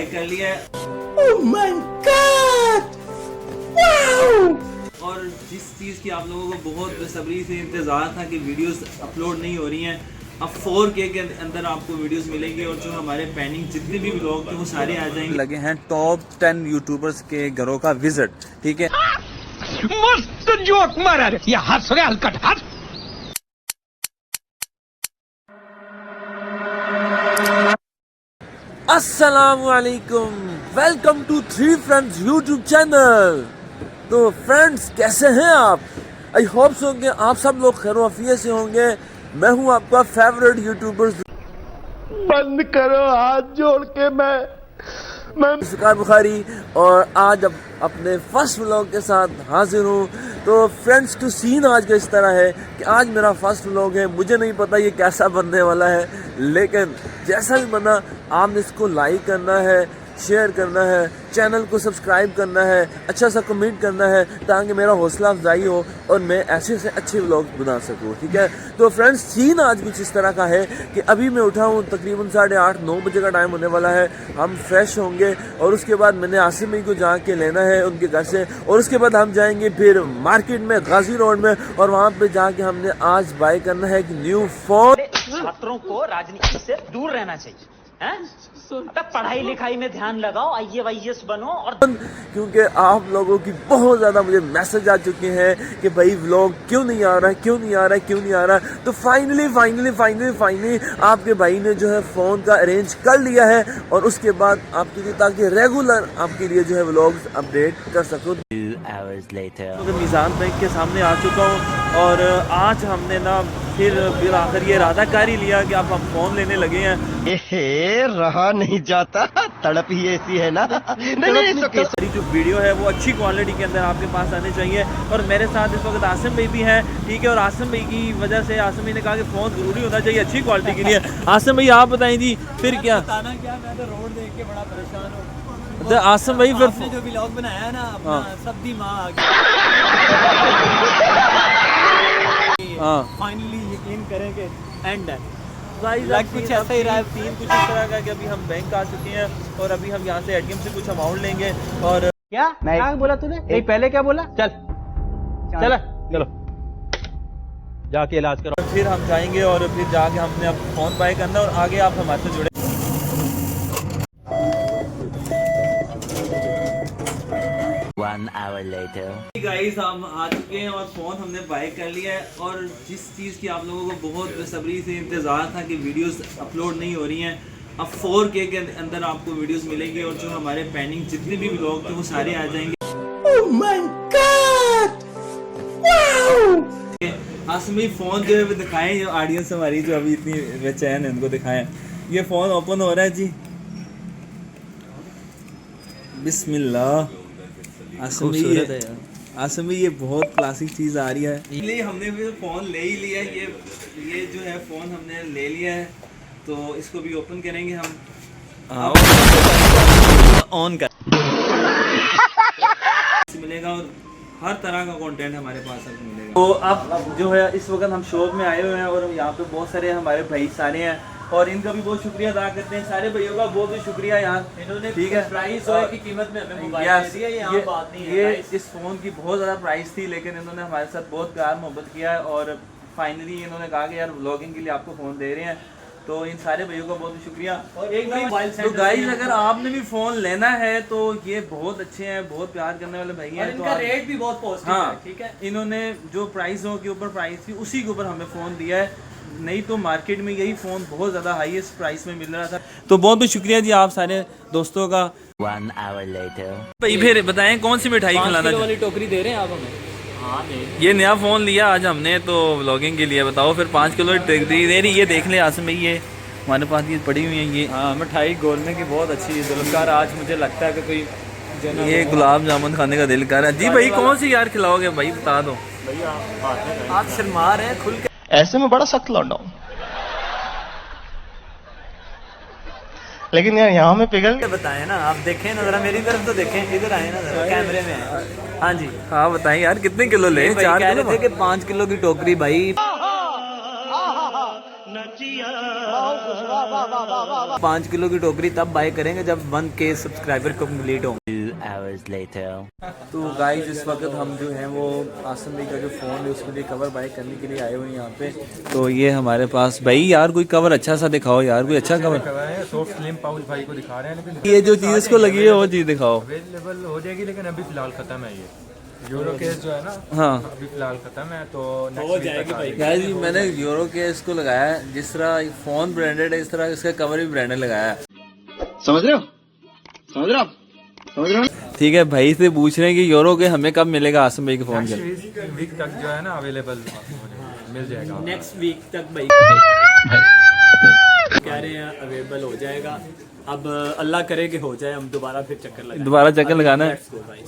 कर लिया है। Oh my God! Wow! और जिस चीज़ की आप लोगों को बहुत बेसब्री से इंतज़ार था कि वीडियोस अपलोड नहीं हो रही हैं, अब 4K के अंदर आपको वीडियोस मिलेंगी और जो हमारे पेंडिंग जितने भी व्लॉग थे वो सारे आ जाएंगे। लगे हैं टॉप 10 यूट्यूबर्स के घरों का विजिट, ठीक है। मस्त जोक मारा रे, ये हंस रहे हलकट हंस। अस्सलामुअलैकुम, welcome to three friends YouTube channel. तो फ्रेंड्स कैसे हैं आप? आई होप सो कि आप सब लोग खैर आफियत से होंगे। मैं हूं आपका फेवरेट यूट्यूबर। बंद करो हाथ जोड़ के, मैं शिकार बुखारी, और आज अब अपने फर्स्ट व्लॉग के साथ हाजिर हूँ। तो फ्रेंड्स टू सीन आज का इस तरह है कि आज मेरा फर्स्ट व्लॉग है। मुझे नहीं पता ये कैसा बनने वाला है, लेकिन जैसा भी बना आपने इसको लाइक करना है, शेयर करना है, चैनल को सब्सक्राइब करना है, अच्छा सा कमेंट करना है ताकि मेरा हौसला अफजाई हो और मैं ऐसे से अच्छे व्लॉग बना सकूँ, ठीक है। तो फ्रेंड्स सीन आज कुछ इस तरह का है कि अभी मैं उठा हूँ, तकरीबन 8:30-9 बजे का टाइम होने वाला है। हम फ्रेश होंगे और उसके बाद मैंने आसिम भाई को जाके लेना है उनके घर से, और उसके बाद हम जाएंगे फिर मार्केट में गाजी रोड में, और वहाँ पे जाके हमने आज बाय करना है एक न्यू फोन। छात्रों को राजनीति से दूर रहना चाहिए, हैं? पढ़ाई लिखाई में ध्यान लगाओ, IAS बनो। और क्योंकि आप लोगों की बहुत ज़्यादा मुझे मैसेज आ चुके हैं कि भाई व्लॉग क्यों नहीं आ रहा है, क्यों नहीं आ रहा है, क्यों नहीं आ रहा है। तो फाइनली आपके भाई ने जो है फ़ोन का अरेंज कर लिया है, और उसके बाद आपके लिए ताकि रेगुलर आपके लिए जो है व्लॉग्स अपडेट कर सकूँ। 2 hours later तो मीज़ान बैंक के सामने आ चुका हूँ, और आज हमने ना फिर आखिर ये इरादा कर ही लिया कि अब हम फ़ोन लेने लगे हैं। रहा नहीं जाता, तड़प ही ऐसी है ना। नहीं, सारी जो वीडियो है वो अच्छी क्वालिटी के अंदर आपके पास आने चाहिए। और मेरे साथ इस वक्त आसिम भाई भी हैं, ठीक है। और आसिम भाई की वजह से आसिम भाई ने कहा कि फ़ोन ज़रूरी होना चाहिए अच्छी क्वालिटी के लिए। आसिम भाई आप बताएं जी फिर क्या बताना क्या, मैं तो रोड देख के बड़ा परेशान हूँ। तो आसिम भाई फिर आपने जो व्लॉग बनाया है ना अपना, हाँ। सब्जी माँ आ गई। हाँ, फाइनली यकीन करें कि एंड है। लग कुछ ऐसा ही रहा है। सीन कुछ इस तरह का कि अभी हम बैंक आ चुके हैं, और अभी हम यहाँ से ATM से कुछ अमाउंट लेंगे। और क्या बोला तूने? नहीं, पहले क्या बोला? चलो जाके इलाज करो। फिर हम जाएंगे और फिर जाके हमने अब फ़ोन बाय करना, और आगे आप हमारे से जुड़े। One hour later गाइस हम आ चुके हैं और फ़ोन हमने बाय कर लिया है। और जिस चीज़ की आप लोगों को बहुत बेसब्री से इंतज़ार था कि वीडियोस अपलोड नहीं हो रही हैं, अब 4K के अंदर आपको वीडियोस मिलेंगी, और जो हमारे पेंडिंग जितने भी व्लॉग थे वो सारे आ जाएंगे। Oh my God! Wow! आसमी फ़ोन जो है वो दिखाएं, जो ऑडियंस हमारी जो अभी इतनी बेचैन है उनको दिखाएं। ये फ़ोन ओपन हो रहा है जी, बिस्मिल्लाह। आसमी ये बहुत क्लासिक चीज़ आ रही है, इसलिए हमने भी फ़ोन ले ही लिया है। ये जो है फ़ोन हमने ले लिया है, तो इसको भी ओपन करेंगे हम। ऑन कर मिलेगा, और हर तरह का कंटेंट हमारे पास अब मिलेगा। तो अब जो है इस वक्त हम शॉप में आए हुए हैं, और यहाँ पे बहुत सारे हमारे भाई सारे हैं, और इनका भी बहुत शुक्रिया अदा करते हैं। सारे भाइयों का बहुत बहुत शुक्रिया यार, इन्होंने ठीक है प्राइस की कीमत में हमें मोबाइल दे दिया। ये बात नहीं है, ये इस फ़ोन की बहुत ज़्यादा प्राइस थी, लेकिन इन्होंने हमारे साथ बहुत प्यार मोहब्बत किया है, और फाइनली इन्होंने कहा कि यार व्लॉगिंग के लिए आपको फ़ोन दे रहे हैं। तो इन सारे भाइयों का बहुत शुक्रिया। और एक तो गाइस अगर आपने भी फ़ोन लेना है तो ये बहुत अच्छे हैं, बहुत प्यार करने वाले भाई हैं। इनका रेट भी बहुत पॉजिटिव है, ठीक है। इन्होंने जो प्राइसों के ऊपर प्राइस थी उसी के ऊपर हमें फ़ोन दिया है, नहीं तो मार्केट में यही फ़ोन बहुत ज़्यादा हाईएस्ट प्राइस में मिल रहा था। तो बहुत बहुत शुक्रिया जी आप सारे दोस्तों का। 1 hour later भाई फिर बताएं कौन सी मिठाई खिलाना वाली टोकरी दे रहे हैं आप हमें? हाँ नहीं, ये नया फ़ोन लिया आज हमने तो व्लॉगिंग के लिए, बताओ फिर 5 किलो दे रही। ये देख लें आसम भाई, ये हमारे पास ये पड़ी हुई है। ये हाँ मिठाई गोलमे की बहुत अच्छी है दिलकार। आज मुझे लगता है कि कोई ये गुलाब जामुन खाने का दिल कर रहा है जी। भाई कौन सी यार खिलाओगे भाई, बता दो। आप शर्मा रहे हैं खुल के। ऐसे में बड़ा सख्त लौंडा हूं, लेकिन यार यहाँ में पिघल गया। बताएं ना, आप देखें ना जरा, मेरी तरफ तो देखें, इधर आए ना जरा, कैमरे में। हाँ जी, हाँ बताएं यार कितने किलो ले? 4 कह किलो रहे थे कि 5 किलो की टोकरी भाई। 5 किलो की टोकरी तब बाय करेंगे जब 1K सब्सक्राइबर कंप्लीट होंगे। 2 hours later। तो गाइस इस वक्त हम जो है वो आसम भाई का जो फ़ोन है उसके लिए कवर बाय करने के लिए आए हुए हैं यहाँ पे। तो ये हमारे पास भाई यार कोई कवर अच्छा सा दिखाओ यार, कोई अच्छा कवर। सॉफ्ट स्लिम पाउच भाई को दिखा रहे हैं, लेकिन ये जो चीज़ इसको लगी है वो चीज़ दिखाओ। अवेलेबल हो जाएगी, लेकिन अभी फिलहाल खत्म है। ये यूरो केस जो है ना, हाँ अभी फिलहाल खत्म है, तो हो जाएगी भाई। यार जी मैंने यूरो के इसको लगाया है, जिस तरह फ़ोन ब्रांडेड है इस तरह इसका कवर भी ब्रांडेड लगाया है। समझ रहे हो, समझ रहे हो, समझ रहे हो। ठीक है भाई से पूछ रहे हैं कि यूरो के हमें कब मिलेगा आसम भाई के फ़ोन के। वीक तक जो है ना अवेलेबल मिल जाएगा। नेक्स्ट वीक तक भाई कह रहे हैं अवेलेबल हो जाएगा। अब अल्लाह करे कि हो जाए, हम दोबारा फिर चक्कर लगाएं। दोबारा चक्कर लगाना है।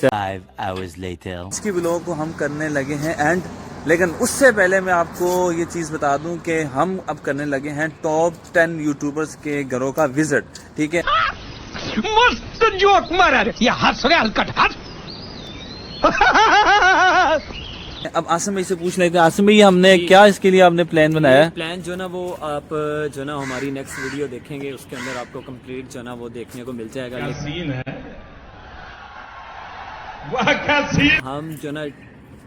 5 hours later। इसकी ब्लॉग को हम करने लगे हैं एंड, लेकिन उससे पहले मैं आपको ये चीज़ बता दूं कि हम अब करने लगे हैं टॉप 10 यूट्यूबर्स के घरों का विजिट। ठीक है, मस्त जोक मारा रे, ये हंस रहे हलकट हंस। अब आसम भाई से पूछ लेते हैं। आसम भाई हमने क्या इसके लिए आपने प्लान बनाया है? प्लान जो ना वो आप जो ना हमारी नेक्स्ट वीडियो देखेंगे उसके अंदर आपको कंप्लीट जो ना वो देखने को मिल जाएगा। हम जो ना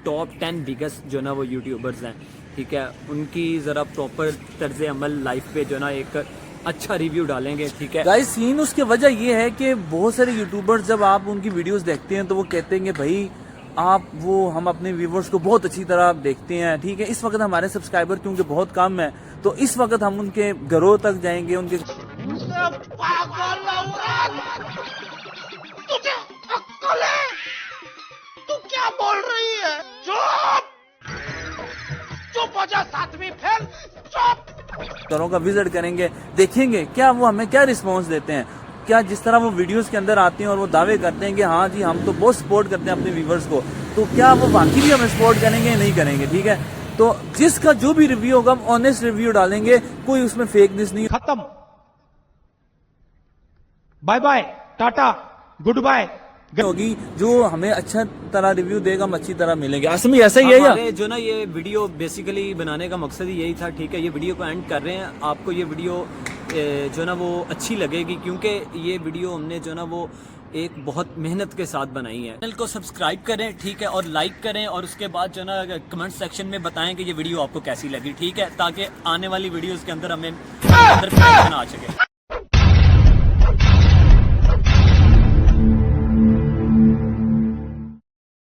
टॉप 10 बिगेस्ट जो ना वो यूट्यूबर्स हैं, ठीक है, उनकी ज़रा प्रॉपर तर्ज अमल लाइफ पे जो ना एक अच्छा रिव्यू डालेंगे। ठीक है गाइस सीन उसकी वजह ये है कि बहुत सारे यूट्यूबर्स जब आप उनकी वीडियोस देखते हैं तो वो कहते हैं कि भाई आप वो हम अपने व्यूवर्स को बहुत अच्छी तरह देखते हैं। ठीक है, इस वक्त हमारे सब्सक्राइबर क्योंकि बहुत कम है तो इस वक्त हम उनके घरों तक जाएंगे, उनके तू क्या बोल रही है? चुप चुप हो जा, सातवीं फेल, चुप। घरों का विजिट करेंगे, देखेंगे क्या वो हमें क्या रिस्पॉन्स देते हैं, क्या जिस तरह वो वीडियोस के अंदर आते हैं और वो दावे करते हैं कि हाँ जी हम तो बहुत सपोर्ट करते हैं अपने व्यूवर्स को, तो क्या वो बाकी भी हमें सपोर्ट करेंगे या नहीं करेंगे। ठीक है, तो जिसका जो भी रिव्यू होगा हम ऑनेस्ट रिव्यू डालेंगे, कोई उसमें फेकनेस नहीं खत्म, bye bye, tata, goodbye होगी। जो हमें अच्छा तरह रिव्यू देगा हम अच्छी तरह मिलेंगे। आसमी ऐसा ही है या? हमारे जो ना ये वीडियो बेसिकली बनाने का मकसद ही यही था। ठीक है, ये वीडियो को एंड कर रहे हैं। आपको ये वीडियो जो ना वो अच्छी लगेगी क्योंकि ये वीडियो हमने जो ना वो एक बहुत मेहनत के साथ बनाई है। चैनल को सब्सक्राइब करें, ठीक है, और लाइक करें, और उसके बाद जो ना कमेंट सेक्शन में बताएं कि ये वीडियो आपको कैसी लगी। ठीक है, ताकि आने वाली वीडियोस के अंदर हमें अंदर आ सके।